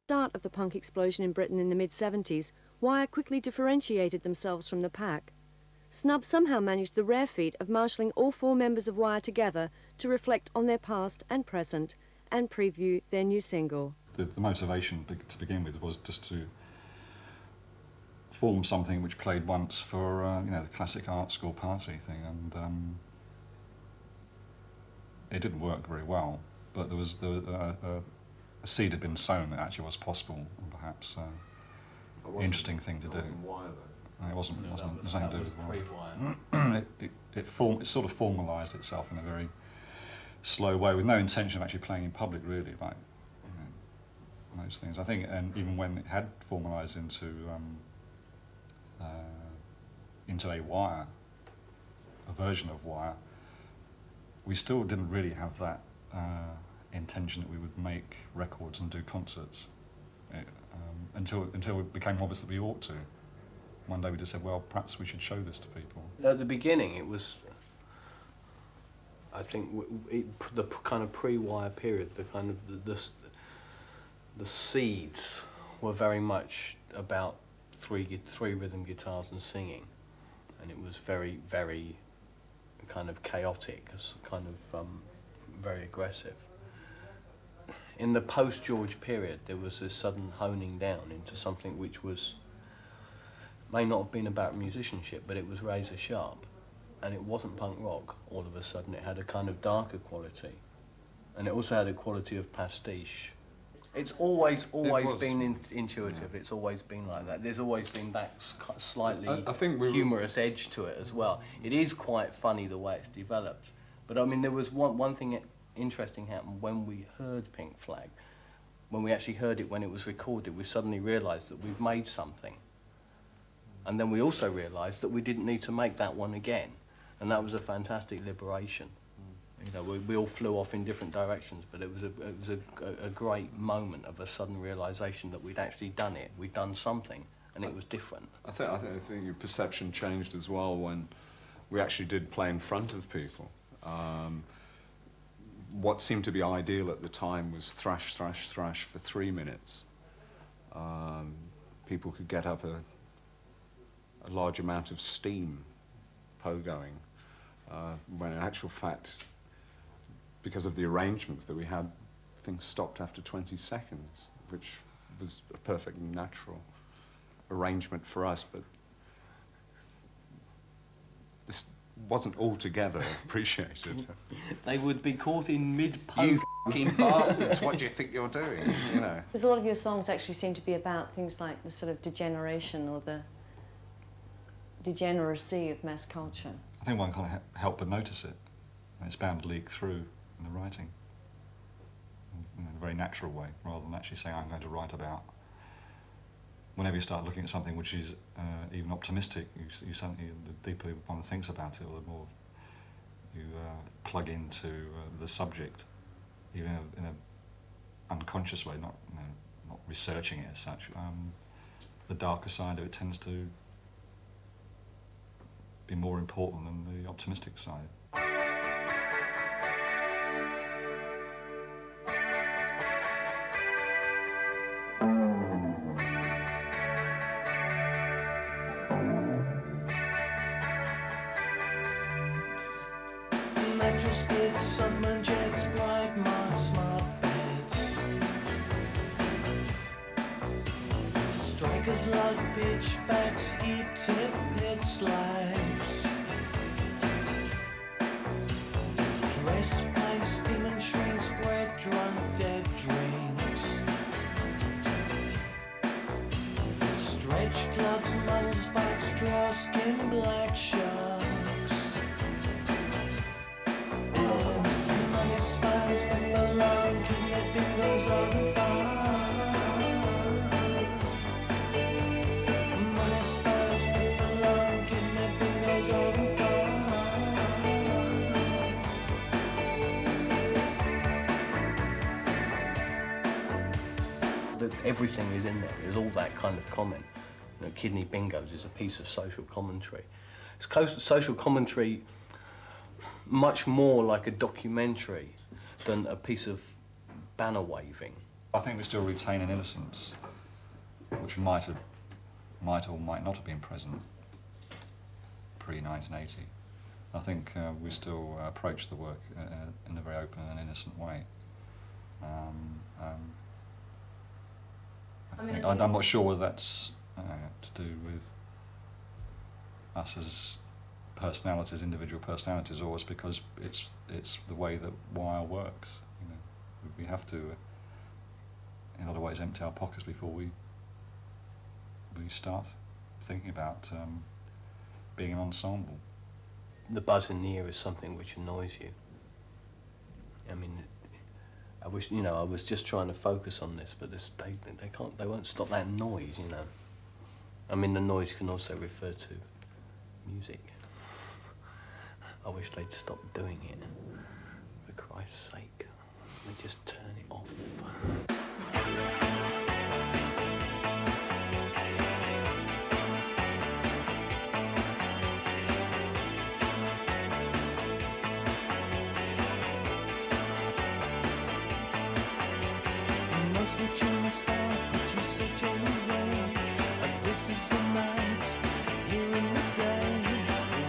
start of the punk explosion in Britain in the mid-70s, Wire quickly differentiated themselves from the pack. Snub somehow managed the rare feat of marshalling all 4 members of Wire together to reflect on their past and present and preview their new single. The motivation to begin with was just to form something which played once for you know, the classic art school party thing, and it didn't work very well, but there was a seed had been sown that actually was possible, and perhaps interesting thing to do. It wasn't Wire though. No, it wasn't. No, It that wasn't was pre-Wire. It sort of formalised itself in a very slow way, with no intention of actually playing in public, really, like, you know, those things. I think, and even when it had formalised into a Wire, a version of Wire, we still didn't really have that intention that we would make records and do concerts until it became obvious that we ought to. One day we just said, well, perhaps we should show this to people. At the beginning, it was, I think, the kind of pre-Wire period, the kind of the seeds were very much about three rhythm guitars and singing, and it was very, very kind of chaotic, kind of very aggressive. In the post-George period, there was this sudden honing down into something which may not have been about musicianship, but it was razor sharp, and it wasn't punk rock. All of a sudden, it had a kind of darker quality, and it also had a quality of pastiche. It's always been intuitive. Yeah. It's always been like that. There's always been that slightly I think humorous edge to it as well. It is quite funny the way it's developed. But I mean, there was one thing interesting happened when we heard Pink Flag. When we actually heard it when it was recorded, we suddenly realised that we've made something. And then we also realised that we didn't need to make that one again. And that was a fantastic liberation. You know, we all flew off in different directions, but it was a great moment of a sudden realisation that we'd actually done it. We'd done something, and it was different. I think your perception changed as well when we actually did play in front of people. What seemed to be ideal at the time was thrash, thrash, thrash for 3 minutes. People could get up a large amount of steam pogoing, when in actual fact, because of the arrangements that we had, things stopped after 20 seconds, which was a perfectly natural arrangement for us, but this wasn't altogether appreciated. They would be caught in mid-poke. You f***ing bastards, what do you think you're doing, you know? Because a lot of your songs actually seem to be about things like the sort of degeneration or the degeneracy of mass culture. I think one can't help but notice it, and it's bound to leak through in the writing in a very natural way, rather than actually saying, I'm going to write about. Whenever you start looking at something which is even optimistic, you suddenly, the deeper one thinks about it, or the more you plug into the subject, even in an unconscious way, not researching it as such. The darker side of it tends to be more important than the optimistic side. Everything is in there. There's all that kind of comment. You know, Kidney Bingos is a piece of social commentary. It's social commentary much more like a documentary than a piece of banner waving. I think we still retain an innocence which might or might not have been present pre-1980. I think we still approach the work in a very open and innocent way. I'm not sure whether that's to do with us as personalities, individual personalities, or it's because it's the way that Wire works. You know, we have to, in a lot of ways, empty our pockets before we start thinking about being an ensemble. The buzz in the ear is something which annoys you. I mean, I wish, you know, I was just trying to focus on this, but they won't stop that noise, you know. I mean, the noise can also refer to music. I wish they'd stop doing it. For Christ's sake, they just turn it off. Switch in the star, but you switch anyway. This is the night, here in the day.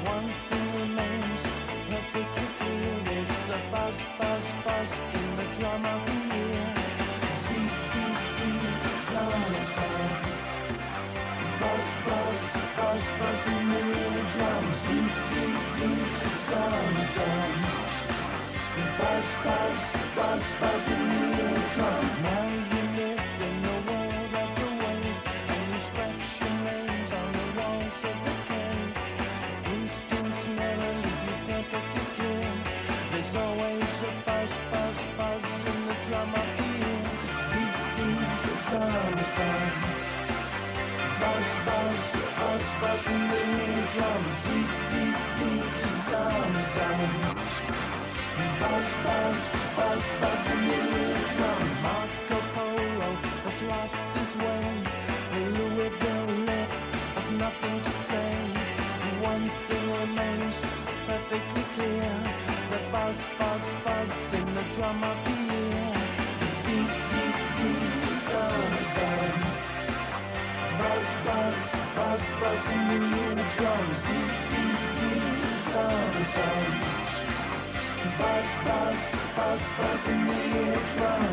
One thing remains perfectly clear. It's a buzz, buzz, buzz in the drum of the ear. See, see, see, sound, sound. Buzz, buzz, buzz, buzz in the eardrum. See, see, see, sound, sound. Buzz, buzz, buzz, buzz in the eardrum. Now you live in the world of the wave, and you scratch your names on the walls of the cave. Instincts never leave you perfectly clear. There's always a buzz, buzz, buzz in the drum of the ear. See, see, sound, sound. Buzz, buzz, buzz, buzz in the eardrum. See, see, see, sound, sound. Buzz, buzz, buzz, buzz in the eardrum. Marco Polo has lost his way. Louisville Lip has nothing to say. One thing remains perfectly clear. The buzz, buzz, buzz in the drum of the ear. See, see, see, sound, sound. Buzz, buzz, buzz, buzz in the eardrum. See, see, see, sound, sound. Buzz, buzz, buzz, buzz in the eardrum.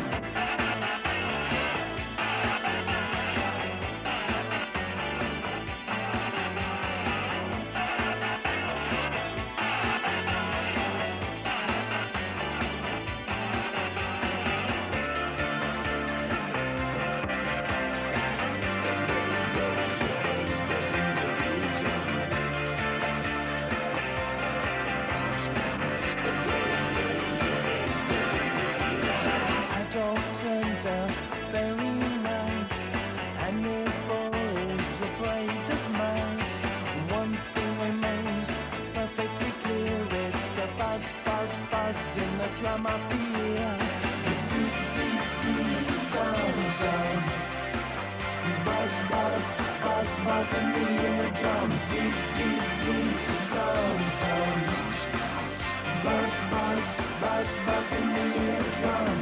Turns out very nice. Hannibal is afraid of mice. One thing remains perfectly clear. It's the buzz, buzz, buzz in the drum of the ear. See, see, see, sound, sound. Buzz, buzz, buzz, buzz in the eardrum. See, see, see, sound, sound. Buzz, buzz, buzz, buzz in the eardrum.